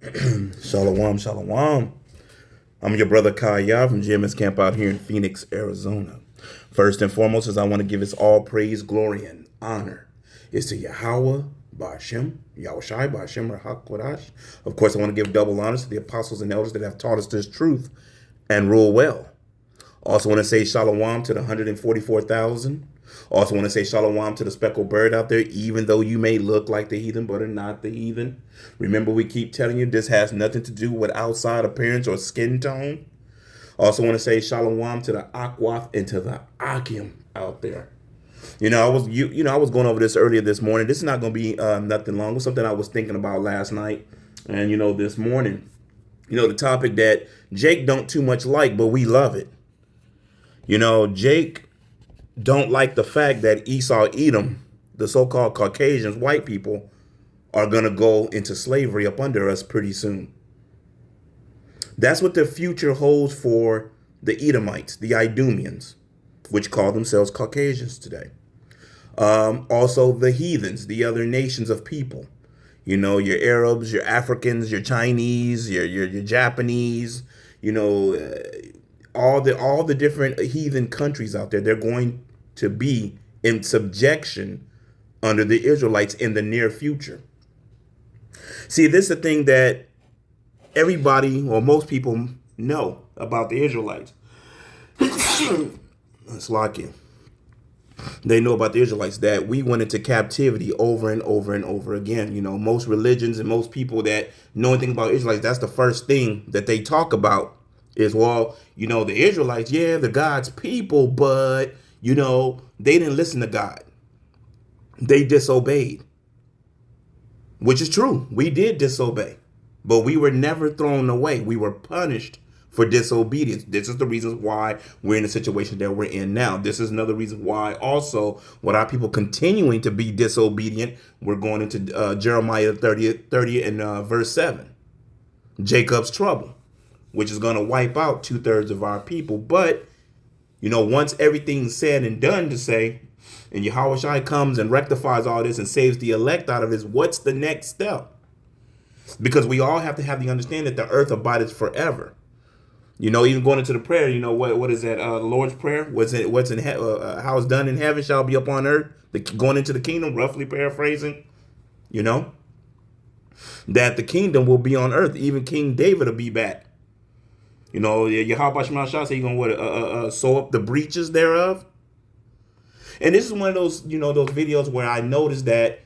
Shalom, shalom. I'm your brother Kaya from GMS Camp out here in Phoenix, Arizona. First and foremost, as I want to give us all praise, glory, and honor is to Yahweh, Ba'ashem, Yahushai, Ba'ashem, Rahakodash. Of course, I want to give double honors to the apostles and elders that have taught us this truth and rule well. Also want to say shalom to the 144,000. Also want to say shalom to the speckled bird out there, even though you may look like the heathen but are not the heathen. Remember, we keep telling you this has nothing to do with outside appearance or skin tone. Also want to say shalom to the Akwaf and to the Akim out there. I was going over this earlier this morning. This is not going to be nothing long. It was something I was thinking about last night, and this morning. The topic that Jake don't too much like, but we love it. Jake don't like the fact that Esau, Edom, the so-called Caucasians, white people, are going to go into slavery up under us pretty soon. That's what the future holds for the Edomites, the Idumeans, which call themselves Caucasians today. Also, the heathens, the other nations of people. Your Arabs, your Africans, your Chinese, your Japanese, all the different heathen countries out there, they're going to be in subjection under the Israelites in the near future. See, this is the thing that everybody or most people know about the Israelites. It's like it. They know about the Israelites that we went into captivity over and over and over again. Most religions and most people that know anything about Israelites, that's the first thing that they talk about is, the Israelites, yeah, they're God's people, but, they didn't listen to God. They disobeyed, which is true. We did disobey, but we were never thrown away. We were punished for disobedience. This is the reason why we're in the situation that we're in now. This is another reason why also what our people continuing to be disobedient, we're going into Jeremiah 30 and verse 7. Jacob's trouble, which is going to wipe out 2/3 of our people. But, once everything's said and done to say, and Yahushua comes and rectifies all this and saves the elect out of this, what's the next step? Because we all have to have the understanding that the earth abideth forever. Even going into the prayer, what is that? The Lord's prayer. How it's done in heaven shall be upon earth. Going into the kingdom, roughly paraphrasing. That the kingdom will be on earth. Even King David will be back. Yahweh Shema Shah said, "You're going to sew up the breaches thereof." And this is one of those, those videos where I noticed that,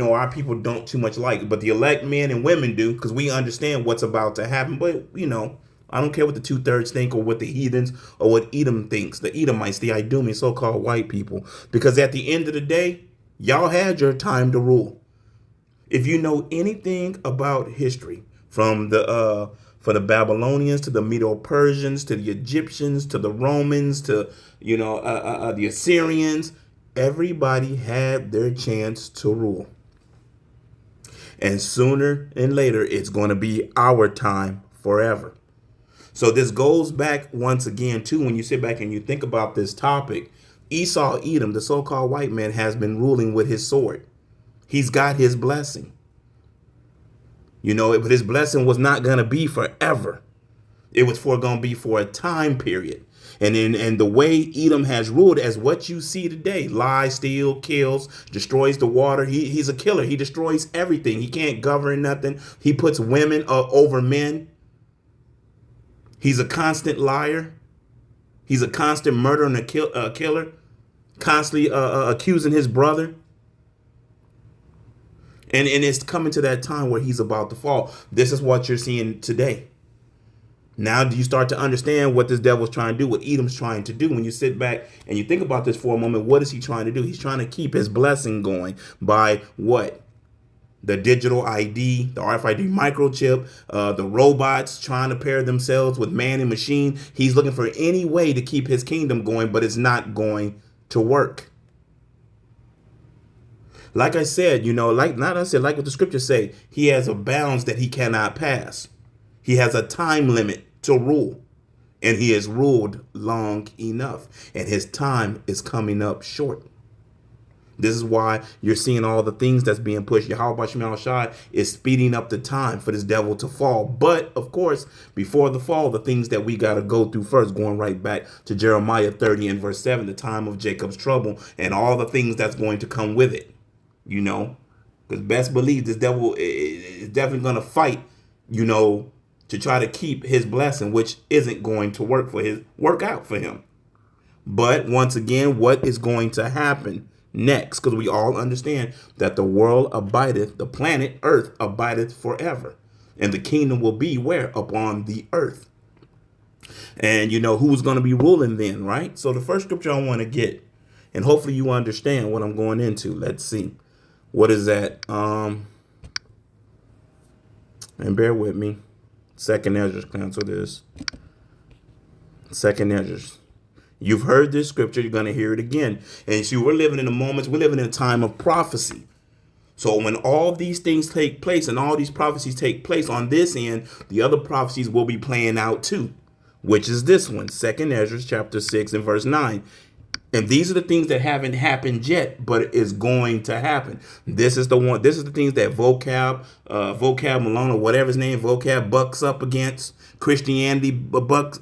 our people don't too much like it, but the elect men and women do, because we understand what's about to happen. But I don't care what the 2/3 think or what the heathens or what Edom thinks, the Edomites, the Idumeans, so-called white people, because at the end of the day, y'all had your time to rule. If you know anything about history, from the Babylonians to the Medo-Persians to the Egyptians to the Romans to the Assyrians, everybody had their chance to rule, and sooner and later it's going to be our time forever. So this goes back once again to when you sit back and you think about this topic. Esau, Edom, the so-called white man, has been ruling with his sword. He's got his blessing. But his blessing was not going to be forever. It was going to be for a time period. And the way Edom has ruled, as what you see today, lies, steals, kills, destroys the water. He's a killer. He destroys everything. He can't govern nothing. He puts women over men. He's a constant liar. He's a constant murderer and a killer, constantly accusing his brother. And it's coming to that time where he's about to fall. This is what you're seeing today. Now do you start to understand what this devil's trying to do, what Edom's trying to do? When you sit back and you think about this for a moment, what is he trying to do? He's trying to keep his blessing going by what? The digital ID, the RFID microchip, the robots trying to pair themselves with man and machine. He's looking for any way to keep his kingdom going, but it's not going to work. Like I said, like what the scriptures say, he has a bounds that he cannot pass. He has a time limit to rule, and he has ruled long enough, and his time is coming up short. This is why you're seeing all the things that's being pushed. Yahweh Shemel Shai is speeding up the time for this devil to fall. But of course, before the fall, the things that we got to go through first, going right back to Jeremiah 30 and verse 7, the time of Jacob's trouble and all the things that's going to come with it. You know, because best believe this devil is definitely going to fight, you know, to try to keep his blessing, which isn't going to work out for him. But once again, what is going to happen next? Because we all understand that the world abideth, the planet Earth abideth forever. And the kingdom will be where? Upon the earth. And you know who's going to be ruling then, right? So the first scripture I want to get, and hopefully you understand what I'm going into. Let's see. What is that? And bear with me. Second Ezra, cancel this. Second Ezra. You've heard this scripture, you're going to hear it again. And see, we're living in the moments, we're living in a time of prophecy. So when all these things take place and all these prophecies take place on this end, the other prophecies will be playing out too, which is this one, Second Ezra chapter 6 and verse 9. And these are the things that haven't happened yet, but is going to happen. This is the one. This is the things that Vocab Malone or whatever his name, Vocab bucks up against. Christianity bucks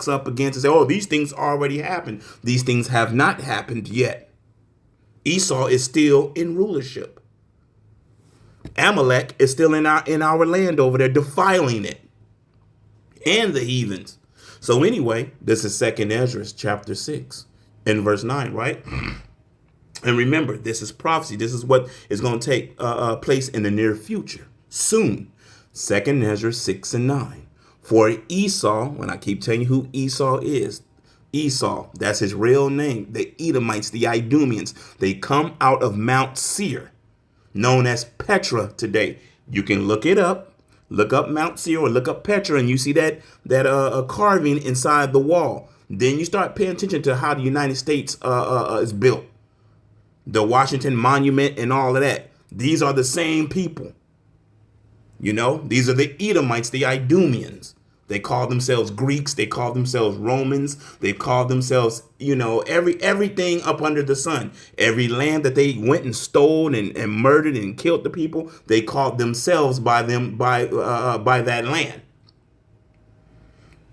up against and say, oh, these things already happened. These things have not happened yet. Esau is still in rulership. Amalek is still in our land over there, defiling it, and the heathens. So anyway, this is Second Ezra chapter 6. In verse 9, right? And remember, this is prophecy. This is what is going to take place in the near future, soon. Second Ezra 6 and 9. For Esau, when I keep telling you who Esau is, Esau, that's his real name. The Edomites, the Idumeans, they come out of Mount Seir, known as Petra today. You can look it up. Look up Mount Seir or look up Petra, and you see that carving inside the wall. Then you start paying attention to how the United States is built. The Washington Monument and all of that. These are the same people. You know, these are the Edomites, the Idumeans. They call themselves Greeks. They call themselves Romans. They call themselves, you know, everything up under the sun. Every land that they went and stole and murdered and killed the people, they called themselves by that land.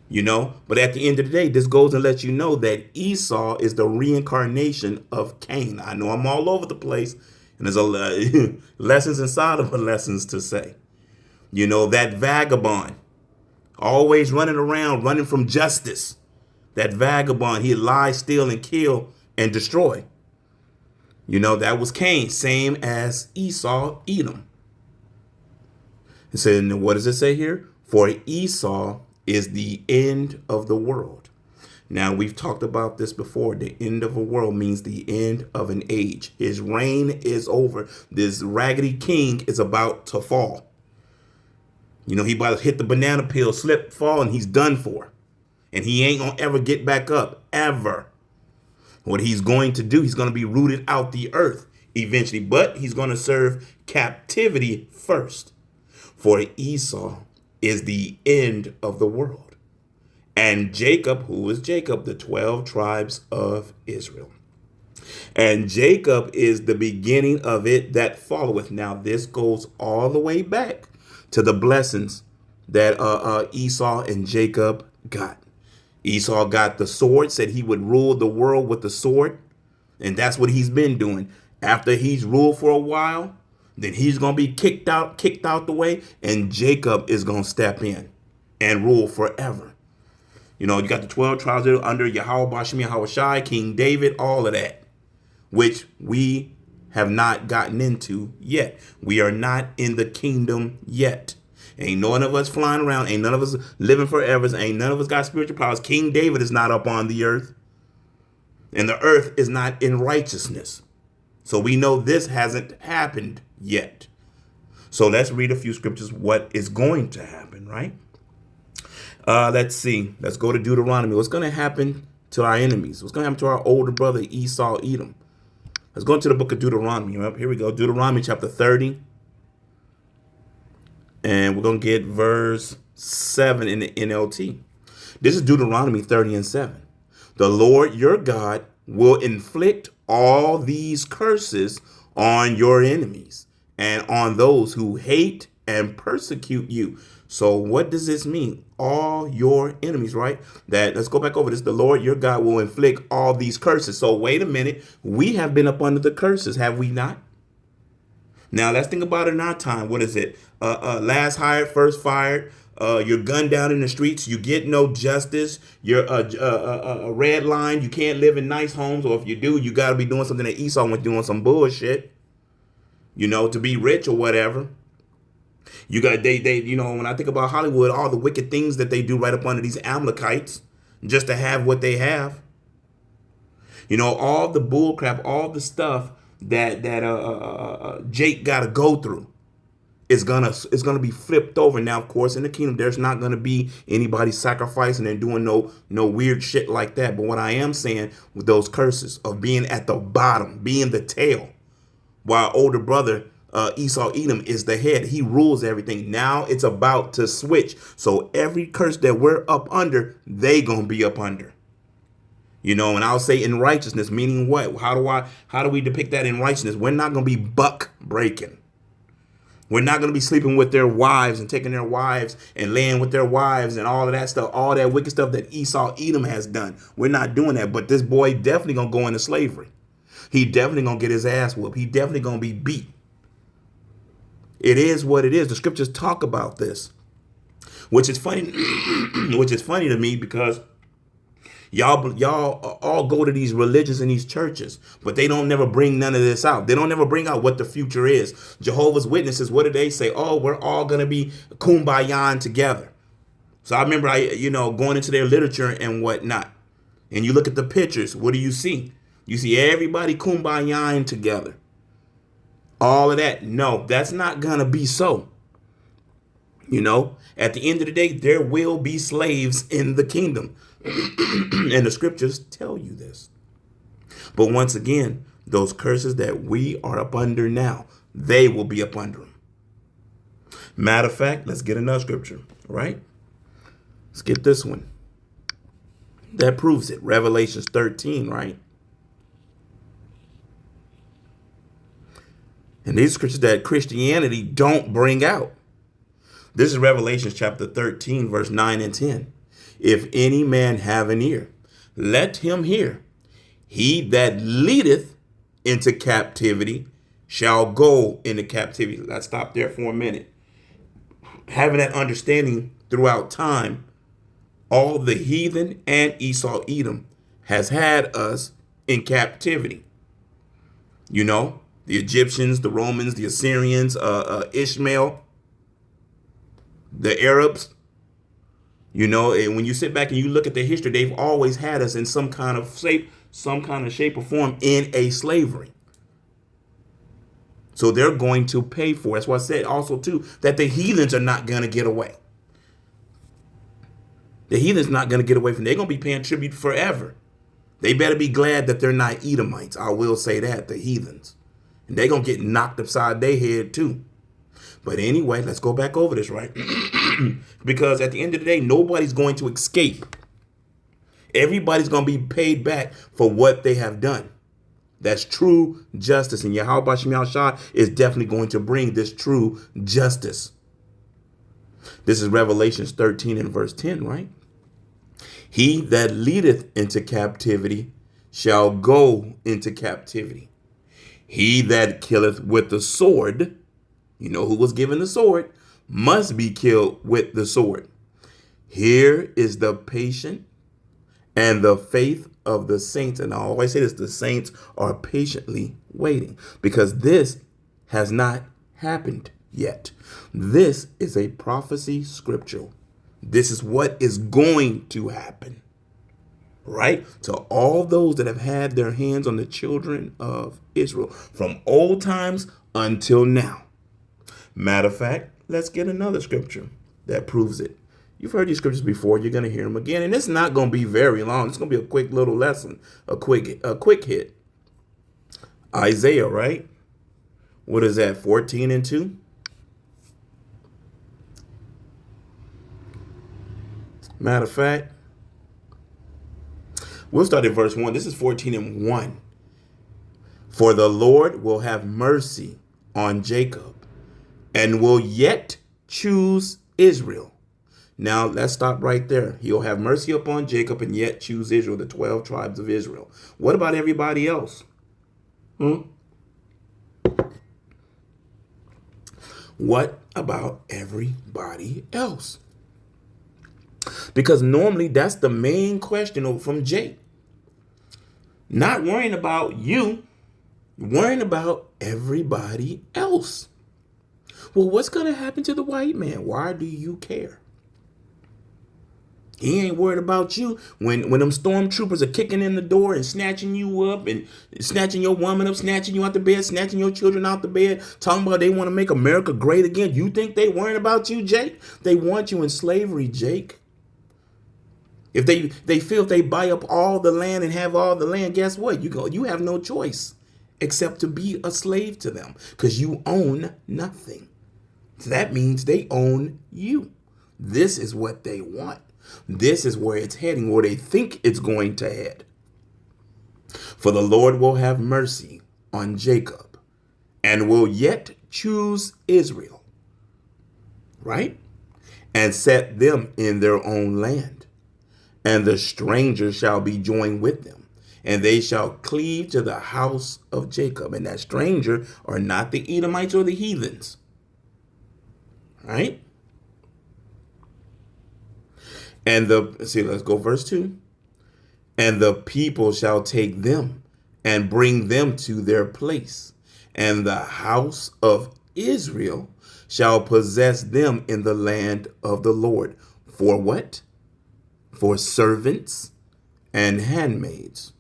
You know, but at the end of the day, this goes and lets you know that Esau is the reincarnation of Cain. I know I'm all over the place, and there's a lessons inside of lessons to say. You know, that vagabond, always running around, running from justice. That vagabond, he lie, steal, and kill and destroy. You know, that was Cain, same as Esau, Edom. It said, what does it say here? For Esau is the end of the world. Now, we've talked about this before. The end of a world means the end of an age. His reign is over. This raggedy king is about to fall. You know, he about to hit the banana peel, slip, fall, and he's done for. And he ain't going to ever get back up, ever. What he's going to do, he's going to be rooted out the earth eventually. But he's going to serve captivity first. For Esau is the end of the world. And Jacob, who is Jacob? The 12 tribes of Israel. And Jacob is the beginning of it that followeth. Now, this goes all the way back to the blessings that Esau and Jacob got. Esau got the sword, said he would rule the world with the sword. And that's what he's been doing. After he's ruled for a while, then he's going to be kicked out the way, and Jacob is going to step in and rule forever. You know, you got the 12 tribes under Yahweh Bashem, Yahweh Shai, King David, all of that, which we have not gotten into yet. We are not in the kingdom yet. Ain't none of us flying around. Ain't none of us living forever. Ain't none of us got spiritual powers. King David is not up on the earth, and the earth is not in righteousness. So we know this hasn't happened yet. So let's read a few scriptures, what is going to happen, right? Let's see. Let's go to Deuteronomy. What's going to happen to our enemies? What's going to happen to our older brother Esau, Edom? Let's go into the book of Deuteronomy. Here we go. Deuteronomy chapter 30. And we're going to get verse 7 in the NLT. This is Deuteronomy 30 and 7. The Lord your God will inflict all these curses on your enemies and on those who hate and persecute you. So what does this mean? All your enemies, right? That, let's go back over this. The Lord your God will inflict all these curses. So wait a minute. We have been up under the curses, have we not? Now let's think about it in our time. What is it? Last hired, first fired. You're gunned down in the streets. You get no justice. You're a red line. You can't live in nice homes, or if you do, you got to be doing something that Esau was doing, some bullshit. You know, to be rich or whatever. You got you know, when I think about Hollywood, all the wicked things that they do right up under these Amalekites just to have what they have. You know, all the bull crap, all the stuff that Jake got to go through is gonna be flipped over. Now, of course, in the kingdom, there's not gonna be anybody sacrificing and doing no weird shit like that. But what I am saying with those curses of being at the bottom, being the tail, while older brother Esau Edom is the head, he rules everything. Now it's about to switch. So every curse that we're up under, they gonna be up under. You know, and I'll say in righteousness, meaning what? How do we depict that in righteousness? We're not going to be buck breaking. We're not going to be sleeping with their wives and taking their wives and laying with their wives and all of that stuff, all that wicked stuff that Esau Edom has done. We're not doing that. But this boy definitely going to go into slavery. He definitely going to get his ass whooped. He definitely going to be beat. It is what it is. The scriptures talk about this, which is funny, which is funny to me because Y'all all go to these religions and these churches, but they don't never bring none of this out. They don't never bring out what the future is. Jehovah's Witnesses, what do they say? Oh, we're all going to be kumbaya together. So I remember, going into their literature and whatnot. And you look at the pictures. What do you see? You see everybody kumbaya together. All of that. No, that's not going to be so. You know, at the end of the day, there will be slaves in the kingdom. And the scriptures tell you this. But once again, those curses that we are up under now, they will be up under them. Matter of fact, let's get another scripture, right? Let's get this one. That proves it. Revelations 13, right? And these scriptures that Christianity don't bring out. This is Revelations chapter 13, verse 9 and 10. If any man have an ear, let him hear. He that leadeth into captivity shall go into captivity. Let's stop there for a minute. Having that understanding throughout time, all the heathen and Esau Edom has had us in captivity. You know, the Egyptians, the Romans, the Assyrians, Ishmael, the Arabs. You know, and when you sit back and you look at the history, they've always had us in some kind of shape or form in a slavery. So they're going to pay for it. That's why I said also, too, that the heathens are not going to get away. The heathens not going to get away from it. They're going to be paying tribute forever. They better be glad that they're not Edomites. I will say that, the heathens. And they're going to get knocked upside their head, too. But anyway, let's go back over this, right? Because at the end of the day, nobody's going to escape. Everybody's going to be paid back for what they have done. That's true justice. And Yahweh Bashim Yahushua is definitely going to bring this true justice. This is Revelations 13 and verse 10, right? He that leadeth into captivity shall go into captivity. He that killeth with the sword, you know who was given the sword, must be killed with the sword. Here is the patient and the faith of the saints. And I always say this, the saints are patiently waiting because this has not happened yet. This is a prophecy scriptural. This is what is going to happen, right? To all those that have had their hands on the children of Israel from old times until now. Matter of fact, let's get another scripture that proves it. You've heard these scriptures before. You're going to hear them again. And it's not going to be very long. It's going to be a quick little lesson, a quick hit. Isaiah, right? What is that, 14 and 2? Matter of fact, We'll start at verse 1. This is 14 and 1. For the Lord will have mercy on Jacob and will yet choose Israel. Now, let's stop right there. He'll have mercy upon Jacob and yet choose Israel, the 12 tribes of Israel. What about everybody else? What about everybody else? Because normally that's the main question from Jake. Not worrying about you, worrying about everybody else. Well, what's going to happen to the white man? Why do you care? He ain't worried about you when them stormtroopers are kicking in the door and snatching you up and snatching your woman up, snatching you out the bed, snatching your children out the bed, talking about they want to make America great again. You think they worrying about you, Jake? They want you in slavery, Jake. If they feel if they buy up all the land and have all the land, guess what? You have no choice except to be a slave to them because you own nothing. So that means they own you. This is what they want. This is where it's heading, where they think it's going to head. For the Lord will have mercy on Jacob and will yet choose Israel, right? And set them in their own land. And the stranger shall be joined with them, and they shall cleave to the house of Jacob. And that stranger are not the Edomites or the heathens, right? And let's go verse 2. And the people shall take them and bring them to their place. And the house of Israel shall possess them in the land of the Lord. For what? For servants and handmaids.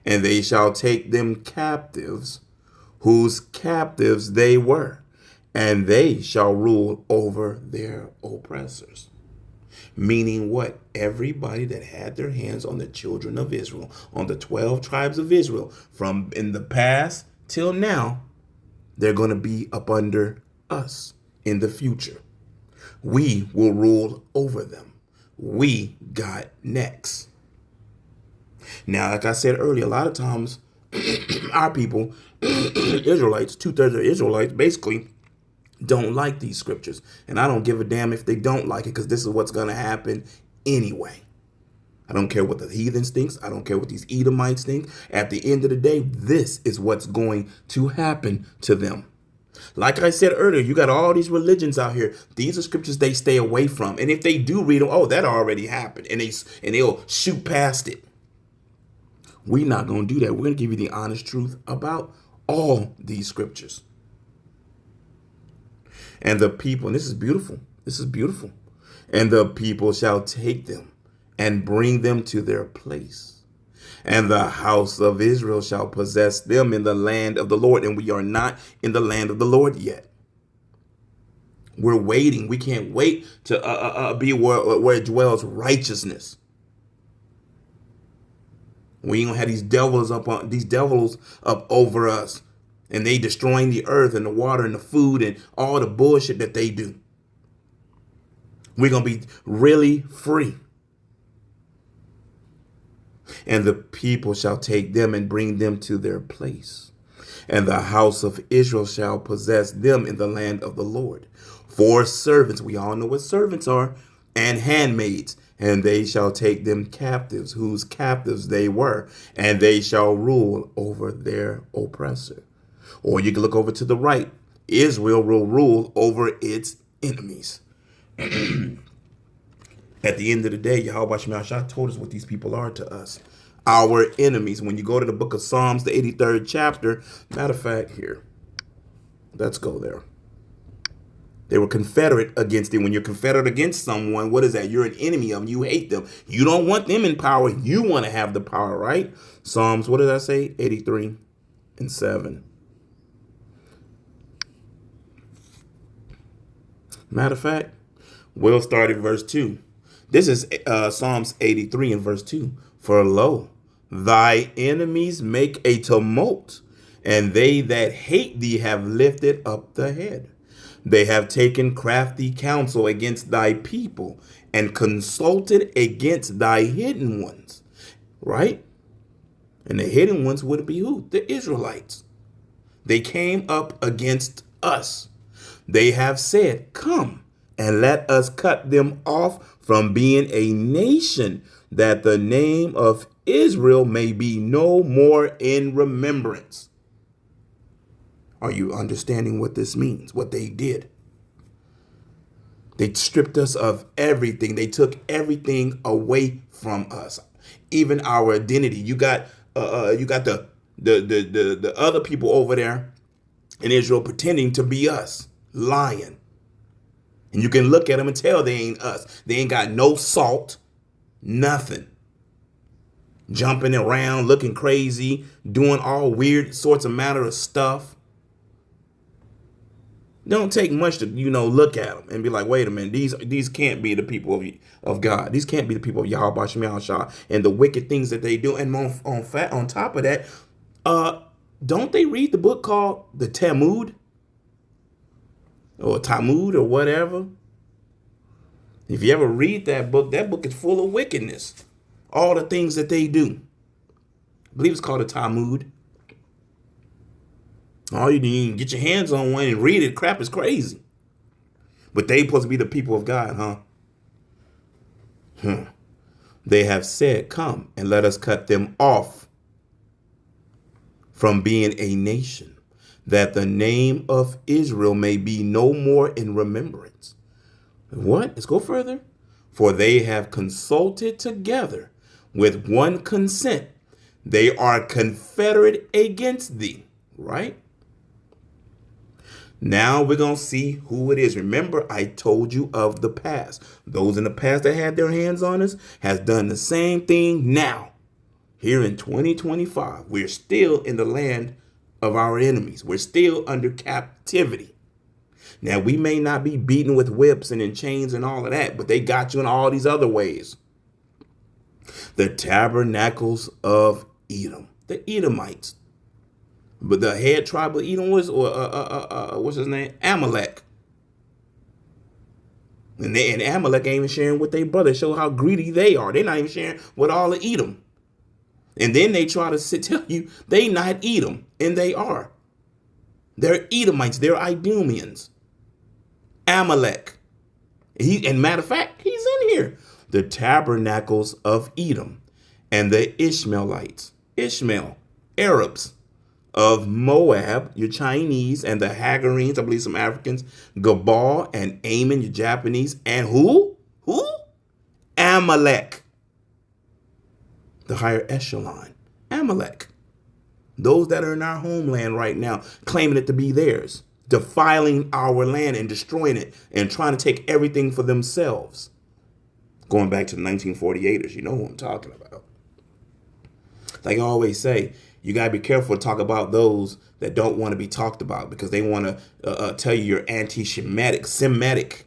And they shall take them captives, whose captives they were, and they shall rule over their oppressors. Meaning what? Everybody that had their hands on the children of Israel, on the 12 tribes of Israel, from in the past till now, they're going to be up under us in the future. We will rule over them. We got next. Now, like I said earlier, a lot of times our people, Israelites, 2/3 of Israelites, basically don't like these scriptures. And I don't give a damn if they don't like it, because this is what's going to happen anyway. I don't care what the heathens thinks. I don't care what these Edomites think. At the end of the day, this is what's going to happen to them. Like I said earlier, you got all these religions out here. These are scriptures they stay away from. And if they do read them, oh, that already happened. And they'll shoot past it. We're not going to do that. We're going to give you the honest truth about all these scriptures. And the people, and this is beautiful. This is beautiful. And the people shall take them and bring them to their place. And the house of Israel shall possess them in the land of the Lord. And we are not in the land of the Lord yet. We're waiting. We can't wait to be where it dwells righteousness. We ain't gonna have these devils up over us, and they destroying the earth and the water and the food and all the bullshit that they do. We're gonna be really free. And the people shall take them and bring them to their place. And the house of Israel shall possess them in the land of the Lord. For servants, we all know what servants are, and handmaids. And they shall take them captives, whose captives they were, and they shall rule over their oppressor. Or you can look over to the right. Israel will rule over its enemies. At the end of the day, Yahweh Shemashah told us what these people are to us. Our enemies. When you go to the book of Psalms, the 83rd chapter, matter of fact, here, let's go there. They were confederate against it. When you're confederate against someone, what is that? You're an enemy of them. You hate them. You don't want them in power. You want to have the power, right? Psalms, what did I say? 83 and 7. Matter of fact, we'll start at verse 2. This is Psalms 83 and verse 2. For lo, thy enemies make a tumult, and they that hate thee have lifted up the head. They have taken crafty counsel against thy people and consulted against thy hidden ones. Right? And the hidden ones would be who? The Israelites. They came up against us. They have said, come and let us cut them off from being a nation, that the name of Israel may be no more in remembrance. Are you understanding what this means? What they did? They stripped us of everything. They took everything away from us, even our identity. You got the other people over there in Israel pretending to be us, lying. And you can look at them and tell they ain't us. They ain't got no salt, nothing. Jumping around, looking crazy, doing all weird sorts of matter of stuff. Don't take much to, look at them and be like, wait a minute, these can't be the people of God. These can't be the people of Yahweh Shem Yahushua and the wicked things that they do. And on top of that, don't they read the book called the Talmud? Or Talmud or whatever? If you ever read that book is full of wickedness. All the things that they do. I believe it's called a Talmud. All you need to get your hands on one and read it. Crap is crazy. But they supposed to be the people of God, huh? They have said, come and let us cut them off from being a nation, that the name of Israel may be no more in remembrance. What? Let's go further. For they have consulted together with one consent. They are confederate against thee, right? Now we're going to see who it is. Remember, I told you of the past. Those in the past that had their hands on us has done the same thing now. Here in 2025, we're still in the land of our enemies. We're still under captivity. Now, we may not be beaten with whips and in chains and all of that, but they got you in all these other ways. The tabernacles of Edom, the Edomites. But the head tribe of Edom was, what's his name? Amalek. And Amalek ain't even sharing with their brother. Show how greedy they are. They're not even sharing with all of Edom. And then they try to tell you they not Edom, and they are. They're Edomites. They're Idumeans. Amalek. And matter of fact, he's in here. The tabernacles of Edom and the Ishmaelites. Ishmael, Arabs. Of Moab, your Chinese, and the Hagarenes, I believe some Africans, Gabal and Ammon, your Japanese, and who? Amalek. The higher echelon, Amalek. Those that are in our homeland right now, claiming it to be theirs, defiling our land and destroying it and trying to take everything for themselves. Going back to the 1948ers, you know who I'm talking about. Like I always say, you got to be careful to talk about those that don't want to be talked about because they want to tell you you're Semitic.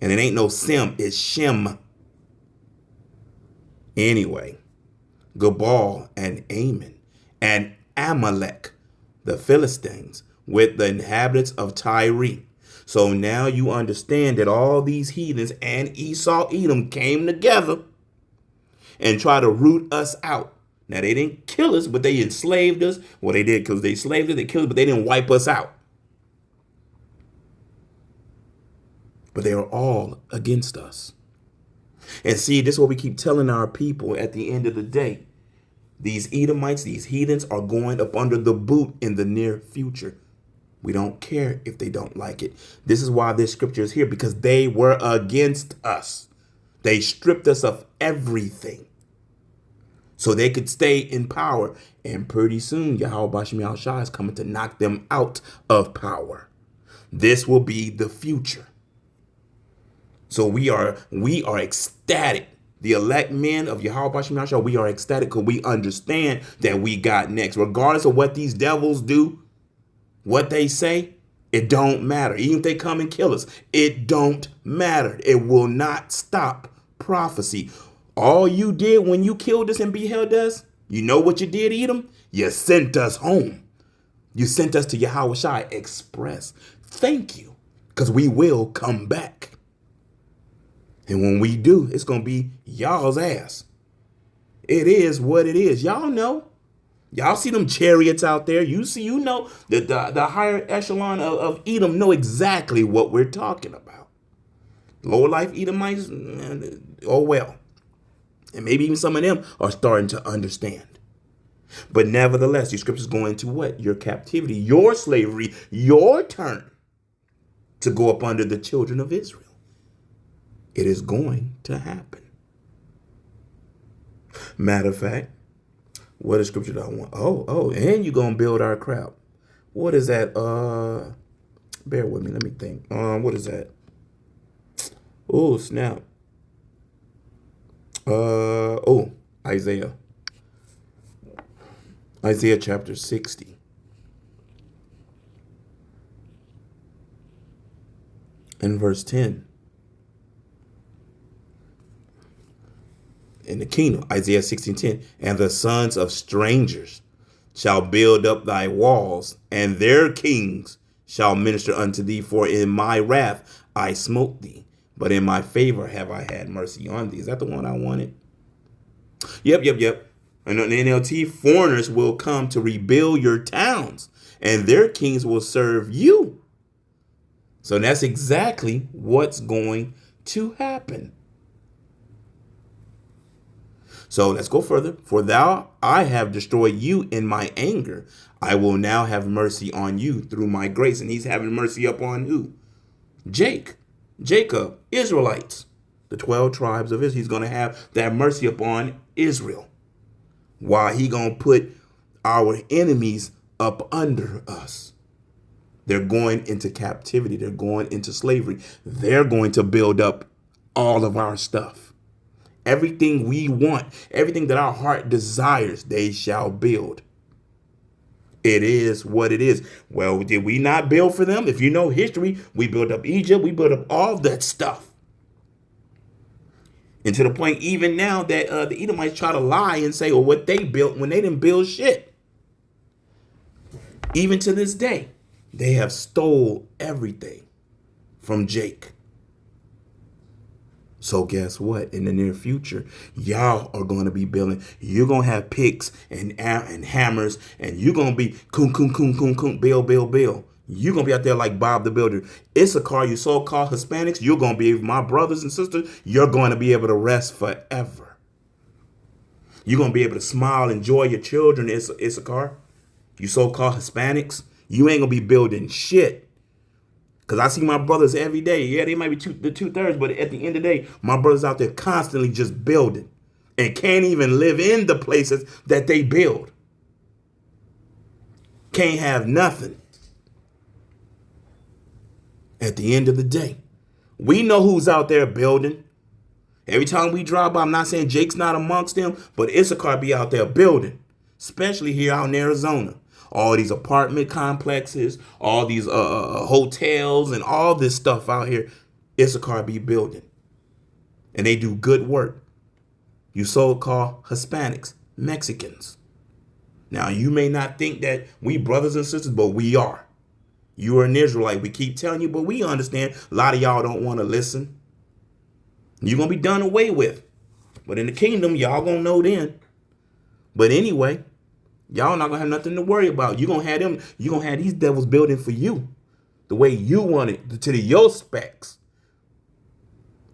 And it ain't no Sim, it's Shem. Anyway, Gabal and Ammon and Amalek, the Philistines, with the inhabitants of Tyre. So now you understand that all these heathens and Esau, Edom came together and try to root us out. Now, they didn't kill us, but they enslaved us. Well, they did because they enslaved us. They killed us, but they didn't wipe us out. But they are all against us. And see, this is what we keep telling our people at the end of the day. These Edomites, these heathens are going up under the boot in the near future. We don't care if they don't like it. This is why this scripture is here, because they were against us. They stripped us of everything so they could stay in power. And pretty soon, Yahweh Shem Yahushua is coming to knock them out of power. This will be the future. So we are ecstatic. The elect men of Yahweh Shem Yahushua, we are ecstatic because we understand that we got next. Regardless of what these devils do, what they say, it don't matter. Even if they come and kill us, it don't matter. It will not stop prophecy. All you did when you killed us and beheld us, you know what you did, Edom? You sent us home. You sent us to Yahweh Shai Express. Thank you, because we will come back. And when we do, it's going to be y'all's ass. It is what it is. Y'all know. Y'all see them chariots out there. The higher echelon of Edom know exactly what we're talking about. Lower life Edomites, oh well. And maybe even some of them are starting to understand. But nevertheless, these scriptures go into what? Your captivity, your slavery, your turn to go up under the children of Israel. It is going to happen. Matter of fact, what is scripture that I want? And you're going to build our crowd. What is that? Bear with me. Let me think. What is that? Oh, snap. Isaiah. Isaiah chapter 60. And verse 10. In the kingdom, Isaiah 16:10, and the sons of strangers shall build up thy walls, and their kings shall minister unto thee. For in my wrath I smote thee, but in my favor have I had mercy on thee. Is that the one I wanted? Yep. And on the NLT, foreigners will come to rebuild your towns, and their kings will serve you. So that's exactly what's going to happen. So let's go further. For I have destroyed you in my anger. I will now have mercy on you through my grace. And he's having mercy upon who? Jacob, Israelites, the 12 tribes of Israel. He's going to have that mercy upon Israel. While he going to put our enemies up under us. They're going into captivity. They're going into slavery. They're going to build up all of our stuff. Everything we want, everything that our heart desires, they shall build. It is what it is. Well, did we not build for them? If you know history, we built up Egypt. We built up all that stuff. And to the point even now that the Edomites try to lie and say, well, what they built when they didn't build shit. Even to this day, they have stole everything from Jake. So guess what? In the near future, y'all are going to be building. You're going to have picks and hammers, and you're going to be coon, bill. You're going to be out there like Bob the Builder. Issachar, you so-called Hispanics, you're going to be my brothers and sisters. You're going to be able to rest forever. You're going to be able to smile, enjoy your children, Issachar. You so-called Hispanics, you ain't going to be building shit. Because I see my brothers every day. Yeah, they might be the 2/3, but at the end of the day, my brothers out there constantly just building and can't even live in the places that they build. Can't have nothing. At the end of the day, we know who's out there building. Every time we drive by, I'm not saying Jake's not amongst them, but Issachar be out there building, especially here out in Arizona. All these apartment complexes, all these hotels and all this stuff out here, Issachar be building. And they do good work. You so-called Hispanics, Mexicans. Now, you may not think that we brothers and sisters, but we are. You are an Israelite. We keep telling you, but we understand. A lot of y'all don't want to listen. You're going to be done away with. But in the kingdom, y'all going to know then. But anyway, y'all not going to have nothing to worry about. You're going to have them. You're going to have these devils building for you the way you want it, to your specs.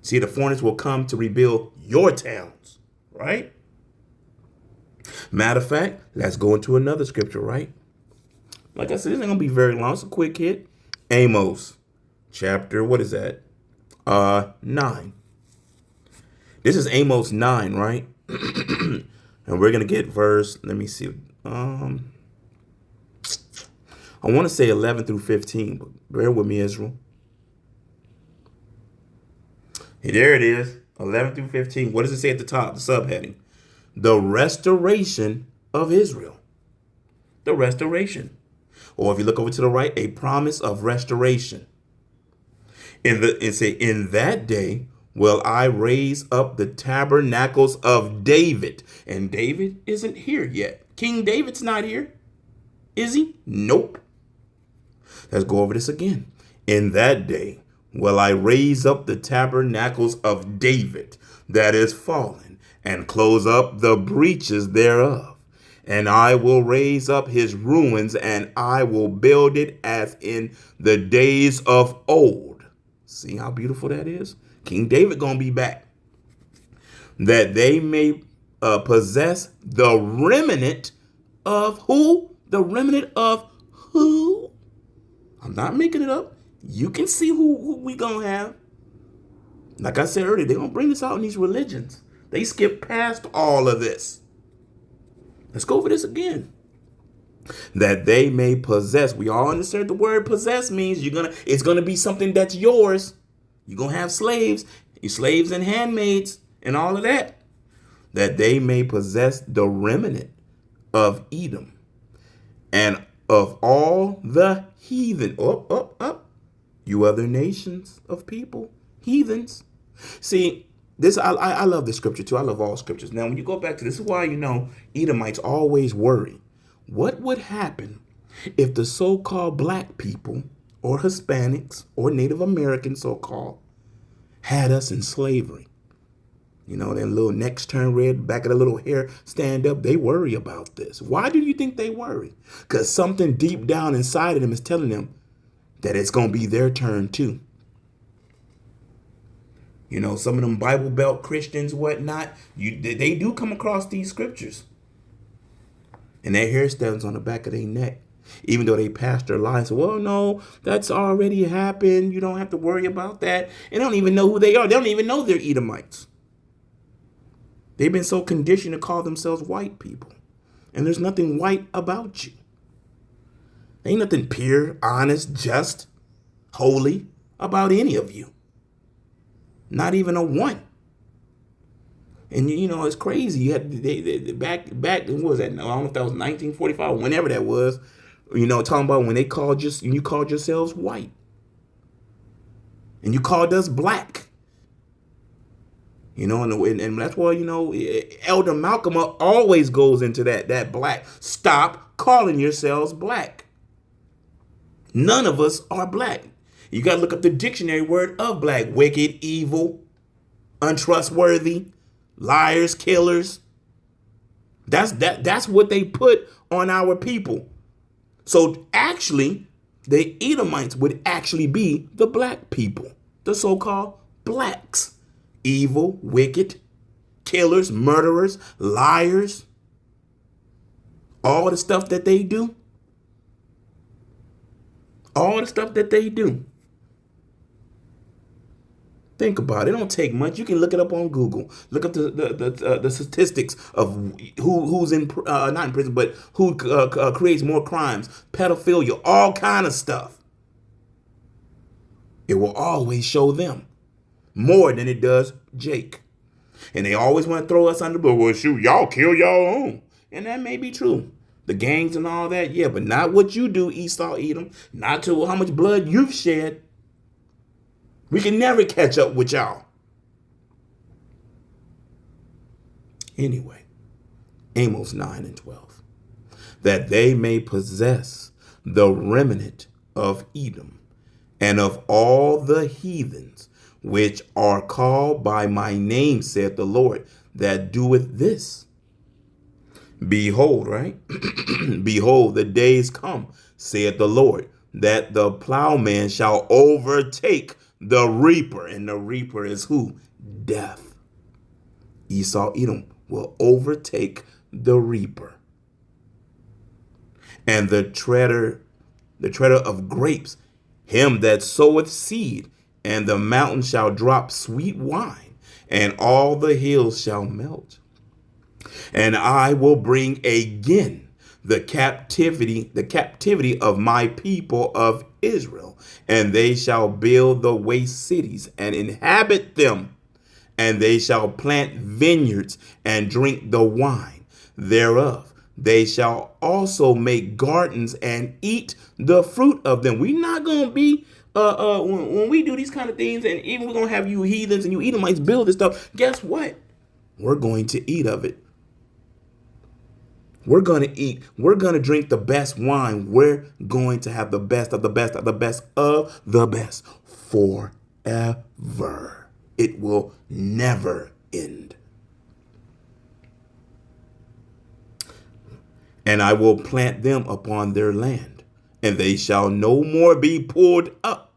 See, the foreigners will come to rebuild your towns, right? Matter of fact, let's go into another scripture, right? Like I said, this ain't going to be very long. It's a quick hit. Amos, chapter, what is that? 9. This is Amos 9, right? And we're going to get verse, let me see. I want to say 11 through 15, but bear with me, Israel. Hey, there it is, 11 through 15. What does it say at the top, the subheading? The restoration of Israel. The restoration. Or if you look over to the right, a promise of restoration. In that day will I raise up the tabernacles of David. And David isn't here yet. King David's not here. Is he? Nope. Let's go over this again. In that day will I raise up the tabernacles of David that is fallen, and close up the breaches thereof. And I will raise up his ruins, and I will build it as in the days of old. See how beautiful that is? King David gonna be back. That they may possess the remnant of who? The remnant of who? I'm not making it up. You can see who we gonna have. Like I said earlier, they're gonna bring this out in these religions. They skip past all of this. Let's go over this again. That they may possess. We all understand the word possess means it's gonna be something that's yours. You're gonna have slaves, slaves and handmaids, and all of that. That they may possess the remnant of Edom and of all the heathen. Up. You other nations of people, heathens. See, this I love this scripture too. I love all scriptures. Now, when you go back to this is why Edomites always worry. What would happen if the so-called black people or Hispanics or Native Americans so-called had us in slavery? You know, their little necks turn red, back of the little hair stand up. They worry about this. Why do you think they worry? Because something deep down inside of them is telling them that it's going to be their turn too. You know, some of them Bible Belt Christians, whatnot, they do come across these scriptures. And their hair stands on the back of their neck. Even though they passed their lives, well, no, that's already happened. You don't have to worry about that. And they don't even know who they are. They don't even know they're Edomites. They've been so conditioned to call themselves white people. And there's nothing white about you. Ain't nothing pure, honest, just, holy about any of you. Not even a one. And you know, it's crazy. You had they back what was that? I don't know if that was 1945, whenever that was. You know, talking about when you called yourselves white. And you called us black. You know, and that's why, you know, Elder Malcolm always goes into that black. Stop calling yourselves black. None of us are black. You got to look up the dictionary word of black. Wicked, evil, untrustworthy, liars, killers. That's what they put on our people. So actually, the Edomites would actually be the black people, the so-called blacks. Evil, wicked, killers, murderers, liars, all the stuff that they do. All the stuff that they do. Think about it. It don't take much. You can look it up on Google. Look up the statistics of who's not in prison, but who creates more crimes, pedophilia, all kind of stuff. It will always show them more than it does Jake. And they always want to throw us under the bus. Well, shoot, y'all kill y'all own. And that may be true. The gangs and all that, yeah, but not what you do, Esau, Edom. Not to how much blood you've shed. We can never catch up with y'all. Anyway, Amos 9 and 12. That they may possess the remnant of Edom and of all the heathens which are called by my name, saith the Lord, that doeth this. Behold, right? Behold, the days come, saith the Lord, that the plowman shall overtake the reaper. And the reaper is who? Death. Esau, Edom will overtake the reaper. And the treader of grapes, him that soweth seed, and the mountain shall drop sweet wine, and all the hills shall melt. And I will bring again the captivity of my people of Israel, and they shall build the waste cities and inhabit them, and they shall plant vineyards and drink the wine thereof. They shall also make gardens and eat the fruit of them. We're not going to be when we do these kind of things, and even we're going to have you heathens and you Edomites build this stuff, guess what? We're going to eat of it. We're going to eat. We're going to drink the best wine. We're going to have the best of the best of the best of the best forever. It will never end. And I will plant them upon their land, and they shall no more be pulled up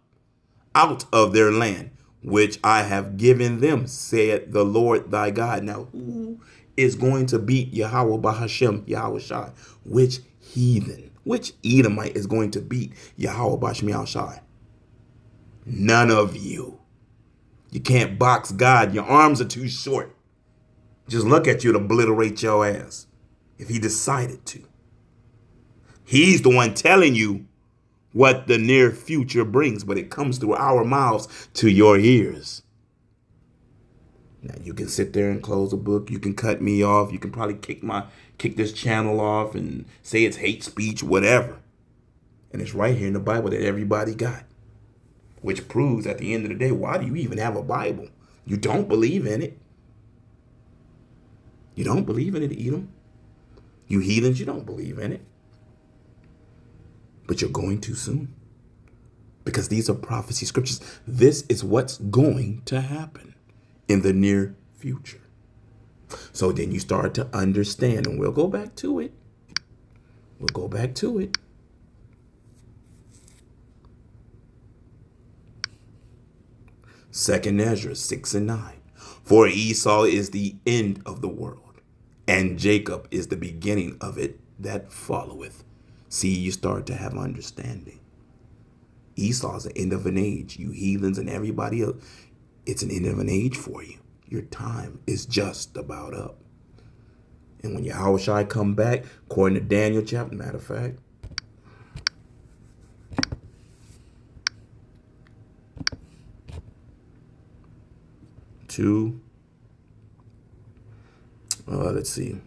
out of their land, which I have given them, said the Lord thy God. Now, who is going to beat Yahweh Bahashem, Yahweh Shai? Which heathen, which Edomite is going to beat Yahweh Bahashem, Yahweh Shai? None of you. You can't box God. Your arms are too short. Just look at you to obliterate your ass if he decided to. He's the one telling you what the near future brings, but it comes through our mouths to your ears. Now you can sit there and close a book. You can cut me off. You can probably kick this channel off and say it's hate speech, whatever. And it's right here in the Bible that everybody got, which proves at the end of the day, why do you even have a Bible? You don't believe in it. You don't believe in it, Edom. You heathens, you don't believe in it. But you're going too soon, because these are prophecy scriptures. This is what's going to happen in the near future. So then you start to understand, and we'll go back to it. We'll go back to it. Second Ezra 6 and 9. For Esau is the end of the world, and Jacob is the beginning of it that followeth. See, you start to have understanding. Esau's the end of an age. You heathens and everybody else, it's an end of an age for you. Your time is just about up. And when Yahweh Shai come back, according to Daniel chapter, matter of fact, let's see.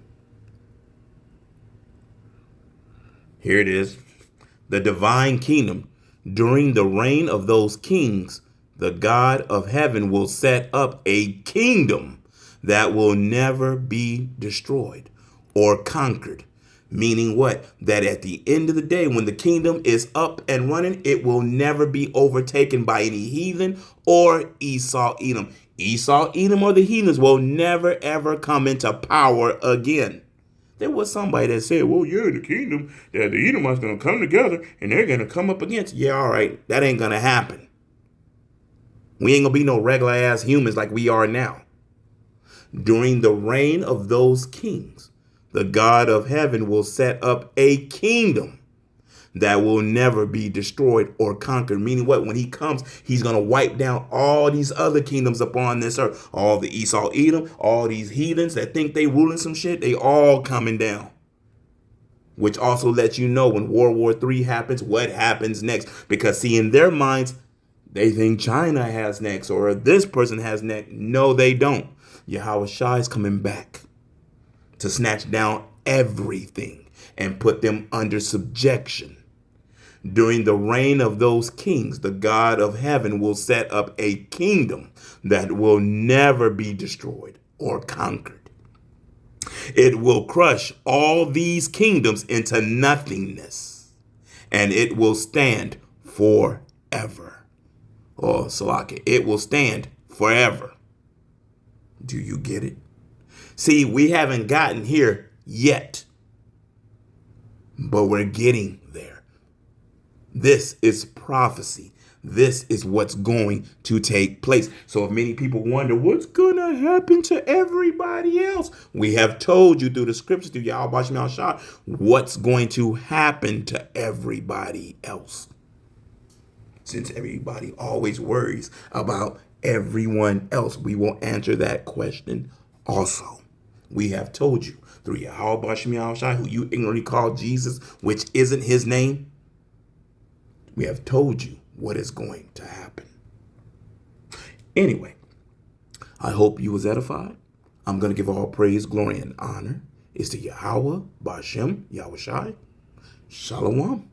Here it is. The divine kingdom. During the reign of those kings, the God of heaven will set up a kingdom that will never be destroyed or conquered. Meaning what? That at the end of the day, when the kingdom is up and running, it will never be overtaken by any heathen or Esau, Edom. Esau, Edom, or the heathens will never, ever come into power again. There was somebody that said, well, yeah, the kingdom, that the Edomites going to come together and they're going to come up against. Yeah, all right. That ain't going to happen. We ain't going to be no regular ass humans like we are now. During the reign of those kings, the God of heaven will set up a kingdom that will never be destroyed or conquered. Meaning what? When he comes, he's going to wipe down all these other kingdoms upon this earth. All the Esau, Edom, all these heathens that think they ruling some shit, they all coming down. Which also lets you know when World War III happens, what happens next. Because see, in their minds, they think China has next or this person has next. No, they don't. Yahweh Shai is coming back to snatch down everything and put them under subjection. During the reign of those kings, the God of heaven will set up a kingdom that will never be destroyed or conquered. It will crush all these kingdoms into nothingness, and it will stand forever. Oh, Salaki, it will stand forever. Do you get it? See, we haven't gotten here yet, but we're getting there. This is prophecy. This is what's going to take place. So if many people wonder what's going to happen to everybody else, we have told you through the scriptures, through Yahweh Shem Shah, what's going to happen to everybody else. Since everybody always worries about everyone else, we will answer that question also. We have told you through Yahweh Shem Shah, who you ignorantly call Jesus, which isn't his name. We have told you what is going to happen. Anyway, I hope you was edified. I'm going to give all praise, glory, and honor is to Yahweh, Bashem, Yahweh Shai. Shalom.